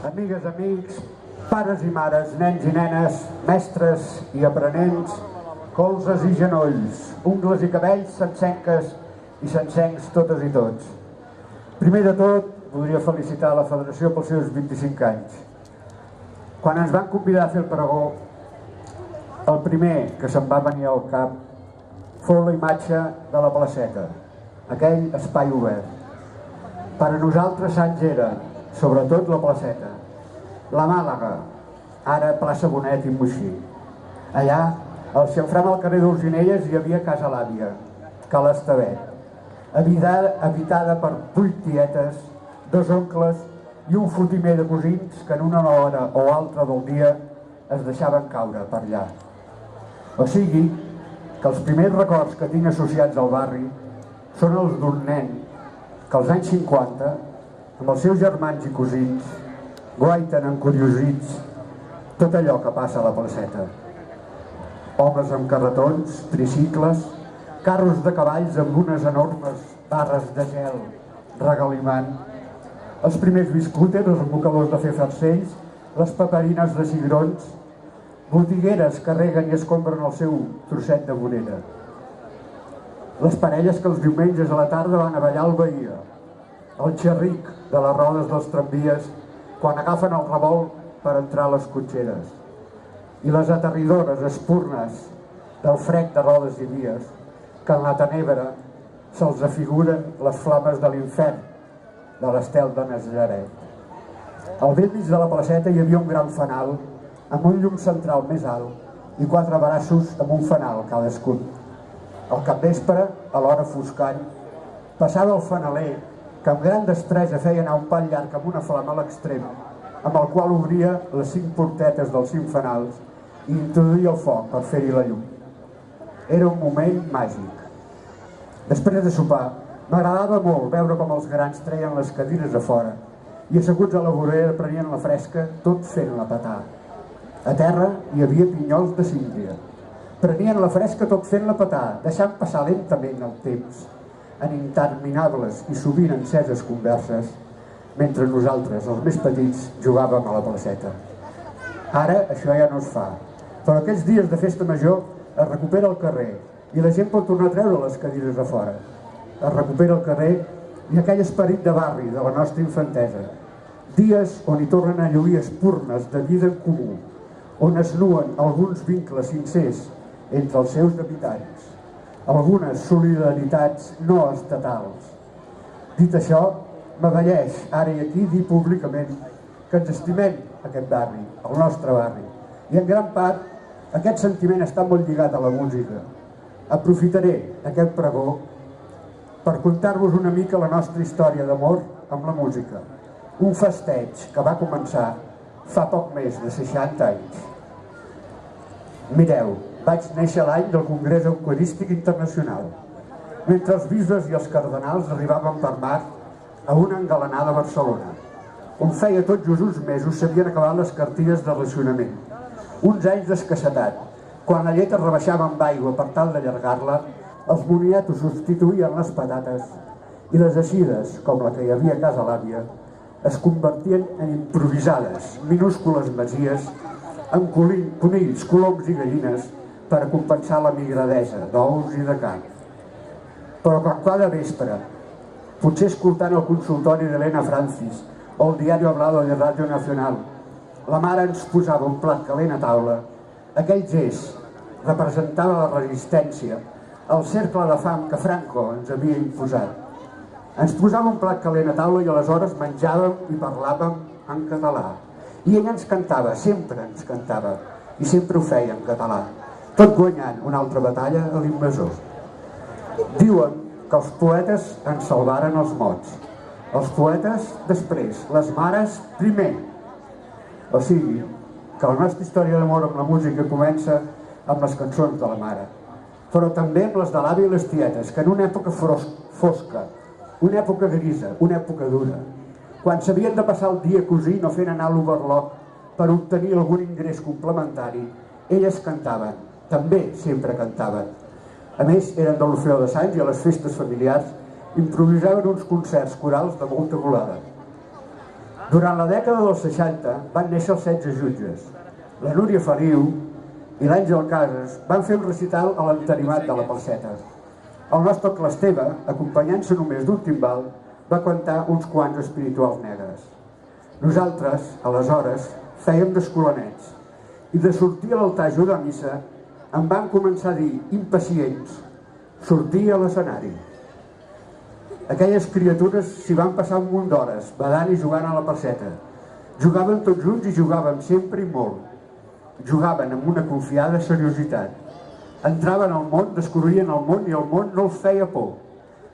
amigues, amics, pares i mares, nens i nenes, mestres i aprenents, colzes i genolls, ungles i cabells, sencenques i sencencs, totes i tots. Primer de tot, voldria felicitar la Federació pels seus 25 anys. Quan ens van convidar a fer el pregó, el primer que se'm va venir al cap fou la imatge de la placeta, aquell espai obert. Per a nosaltres Sants era, sobretot, la placeta. La Màlaga, ara plaça Bonet i Moixí. Allà, al xamfram al carrer d'Urginelles, hi havia Casa l'Àvia, Ca l'Estavet, habitada per 8 tietes, 2 oncles i un fotimer de cosins que en una hora o altra del dia es deixaven caure per allà. O sigui, que els primers records que tinc associats al barri són els d'un nen que als anys 50, amb els seus germans i cosins, guaiten encuriosits tot allò que passa a la placeta. Homes amb carretons, tricicles, carros de cavalls amb unes enormes barres de gel regalimant, els primers biscúters, els mocadors de fer farcells, les paperines de cigrons, botigueres que reguen i escombren el seu trosset de vorera. Les parelles que els diumenges a la tarda van a ballar al Bahia, el xerric de les rodes dels tramvies quan agafen el revolt per entrar a les cotxeres, i les aterridores espurnes del frec de rodes i vies que en la tenebra se'ls afiguren les flames de l'infern de l'estel de Nazaret. Al bell mig de la placeta hi havia un gran fanal amb un llum central més alt i 4 braços amb un fanal cadascun. Al capvespre, a l'hora foscant, passava el fanaler que amb gran destresa feia anar un pal llarg amb una flama a l'extrem, amb el qual obria les 5 portetes dels 5 fanals i introduïa el foc per fer-hi la llum. Era un moment màgic. Després de sopar, m'agradava molt veure com els grans treien les cadires a fora i asseguts a la vorera prenien la fresca, tot fent-la petar. A terra hi havia pinyols de síndria. Prenien la fresca tot fent-la petar, deixant passar lentament el temps en interminables i sovint enceses converses mentre nosaltres, els més petits, jugàvem a la placeta. Ara això ja no es fa, però aquests dies de festa major es recupera el carrer i la gent pot tornar a treure les cadires a fora. Es recupera el carrer i aquell esperit de barri de la nostra infantesa. Dies on hi tornen a lluir espurnes de vida en comú, on es nuen alguns vincles sincers entre els seus habitants, algunes solidaritats no estatals. Dit això, m'avelleix ara i aquí dir públicament que ens estimem aquest barri, el nostre barri, i en gran part aquest sentiment està molt lligat a la música. Aprofitaré aquest pregó per contar-vos una mica la nostra història d'amor amb la música, un festeig que va començar fa poc més de 60 anys. Mireu, vaig néixer l'any del Congrés Eucarístic Internacional, mentre els bisbes i els cardenals arribaven per mar a una engalanada a Barcelona, on feia tot just uns mesos s'havien acabat les cartilles de racionament. Uns anys d'escassetat, quan la llet es rebaixava amb aigua per tal d'allargar-la, els moniatos substituïen les patates i les eixides, com la que hi havia a Casa l'Àvia, es convertien en improvisades, minúscules masies amb conills, coloms i gallines per a compensar la migradesa d'ous i de carn. Però quan cada vespre, potser escoltant el consultori d'Helena Francis o el diari Hablado de Radio Nacional, la mare ens posava un plat calent a taula, aquell gest representava la resistència, el cercle de fam que Franco ens havia imposat. Ens posava un plat calent a taula i aleshores menjàvem i parlàvem en català. I ella ens cantava, sempre ens cantava, i sempre ho feia en català, tot guanyant una altra batalla a l'invasor. Diuen que els poetes ens salvaren els mots, els poetes després, les mares primer. O sigui, que la nostra història d'amor amb la música comença amb les cançons de la mare, però també amb les de l'àvia i les tietes, que en una època fosca, una època grisa, una època dura, quan s'havien de passar el dia cosint o fent anar l'overlock per obtenir algun ingrés complementari, elles cantaven, també sempre cantaven. A més, eren de l'Orfeó de Sants i a les festes familiars improvisaven uns concerts corals de molta volada. Durant la dècada dels 60 van néixer els 16 jutges. La Núria Feliu i l'Àngel Casas van fer un recital a l'entenimat de la Palceta. El nostre oncle Esteve, acompanyant-se només d'un timbal, va cantar uns quants espirituals negres. Nosaltres, aleshores, fèiem d'escolanets i de sortir a l'altar a ajudar a missa em van començar a dir, impacients, sortir a l'escenari. Aquelles criatures s'hi van passar un munt d'hores, badant i jugant a la Palceta. Jugaven tots junts i jugàvem sempre i molt. Jugaven amb una confiada seriositat. Entraven al món, descobrien el món i el món no els feia por.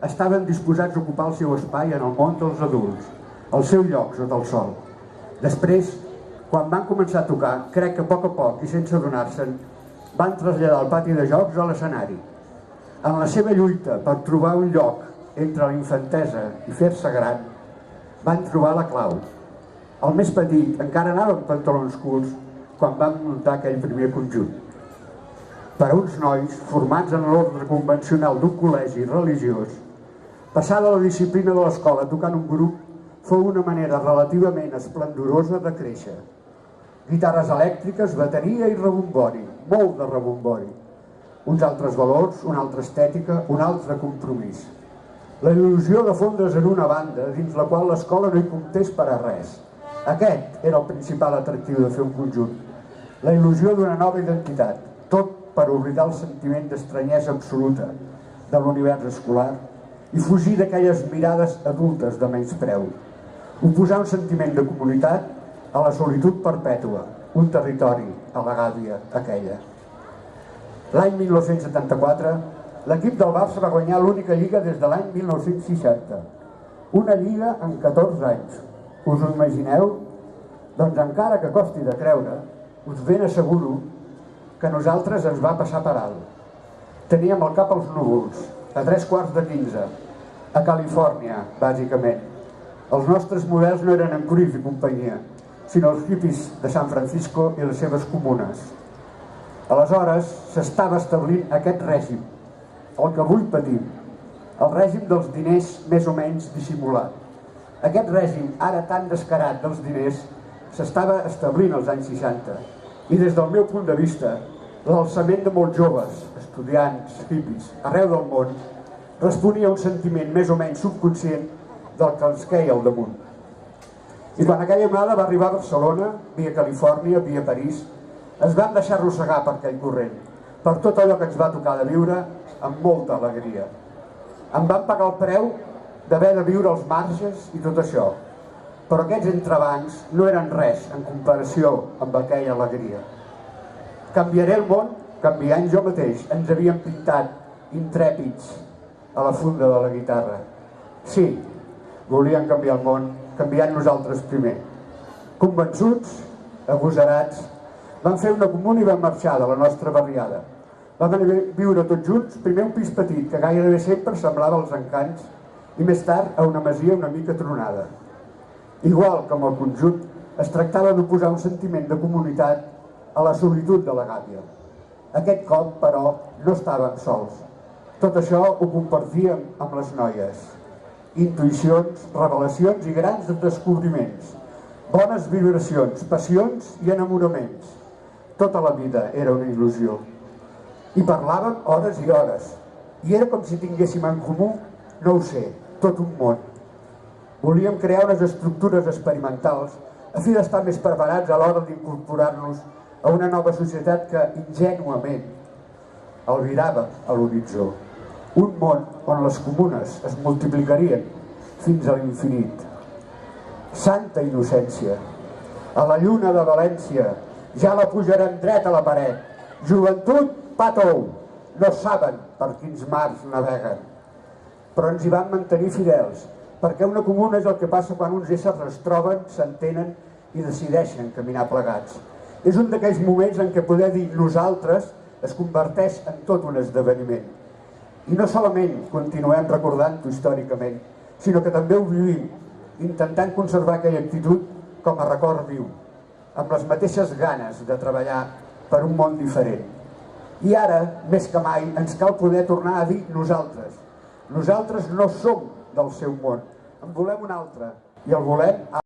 Estaven disposats a ocupar el seu espai en el món dels adults, el seu lloc sota el sol. Després, quan van començar a tocar, crec que a poc i sense adonar-se'n, van traslladar el pati de jocs a l'escenari. En la seva lluita per trobar un lloc entre la infantesa i fer-se gran, van trobar la clau. El més petit encara anava amb pantalons curts quan van muntar aquell primer conjunt. Per a uns nois formats en l'ordre convencional d'un col·legi religiós, passar de la disciplina de l'escola tocant un grup fou una manera relativament esplendorosa de créixer. Guitarres elèctriques, bateria i rebombori, molt de rebombori. Uns altres valors, una altra estètica, un altre compromís. La il·lusió de fondre's en una banda dins la qual l'escola no hi comptés per a res. Aquest era el principal atractiu de fer un conjunt. La il·lusió d'una nova identitat, tot per oblidar el sentiment d'estranyesa absoluta de l'univers escolar i fugir d'aquelles mirades adultes de menyspreu. Oposar un sentiment de comunitat a la solitud perpètua, un territori, a la gàbia aquella. L'any 1974, l'equip del Barça va guanyar l'única lliga des de l'any 1960. Una lliga en 14 anys. Us ho imagineu? Doncs encara que costi de creure, us ben asseguro que a nosaltres ens va passar per alt. Teníem el cap als núvols, a 3:15, a Califòrnia, bàsicament. Els nostres models no eren en Cruyff i companyia, sinó els hippies de San Francisco i les seves comunes. Aleshores s'estava establint aquest règim, el que avui patim, el règim dels diners més o menys dissimulat. Aquest règim, ara tan descarat dels diners, s'estava establint als anys 60 i des del meu punt de vista, l'alçament de molts joves, estudiants, hippies, arreu del món, responia a un sentiment més o menys subconscient del que ens queia al damunt. I quan aquella onada va arribar a Barcelona, via Califòrnia, via París, es van deixar arrossegar per aquell corrent, per tot allò que ens va tocar de viure amb molta alegria. Em van pagar el preu d'haver de viure als marges i tot això, però aquests entrebancs no eren res en comparació amb aquella alegria. Canviaré el món, canviant jo mateix, ens havíem pintat intrèpids a la funda de la guitarra. Sí, volíem canviar el món, canviant nosaltres primer. Convençuts, agosarats, vam fer una comuna i vam marxar de la nostra barriada. Vam viure tots junts, primer un pis petit, que gairebé sempre semblava als Encants, i més tard a una masia una mica tronada. Igual com el conjunt, es tractava d'oposar un sentiment de comunitat a la solitud de la gàbia. Aquest cop, però, no estàvem sols. Tot això ho compartíem amb les noies. Intuïcions, revelacions i grans descobriments. Bones vibracions, passions i enamoraments. Tota la vida era una il·lusió. I parlàvem hores i hores. I era com si tinguéssim en comú, no ho sé, tot un món. Volíem crear unes estructures experimentals a fi d'estar més preparats a l'hora d'incorporar-nos a una nova societat que, ingènuament, albirava a l'horitzó. Un món on les comunes es multiplicarien fins a l'infinit. Santa innocència. A la lluna de València ja la pujarem dret a la paret. Joventut, patou! No saben per quins mars naveguen. Però ens hi vam mantenir fidels, perquè una comuna és el que passa quan uns éssers es troben, s'entenen i decideixen caminar plegats. És un d'aquells moments en què poder dir nosaltres es converteix en tot un esdeveniment. I no solament continuem recordant-ho històricament, sinó que també ho vivim, intentant conservar aquella actitud com a record viu, amb les mateixes ganes de treballar per un món diferent. I ara, més que mai, ens cal poder tornar a dir nosaltres. Nosaltres no som del seu món, en volem un altre, i el volem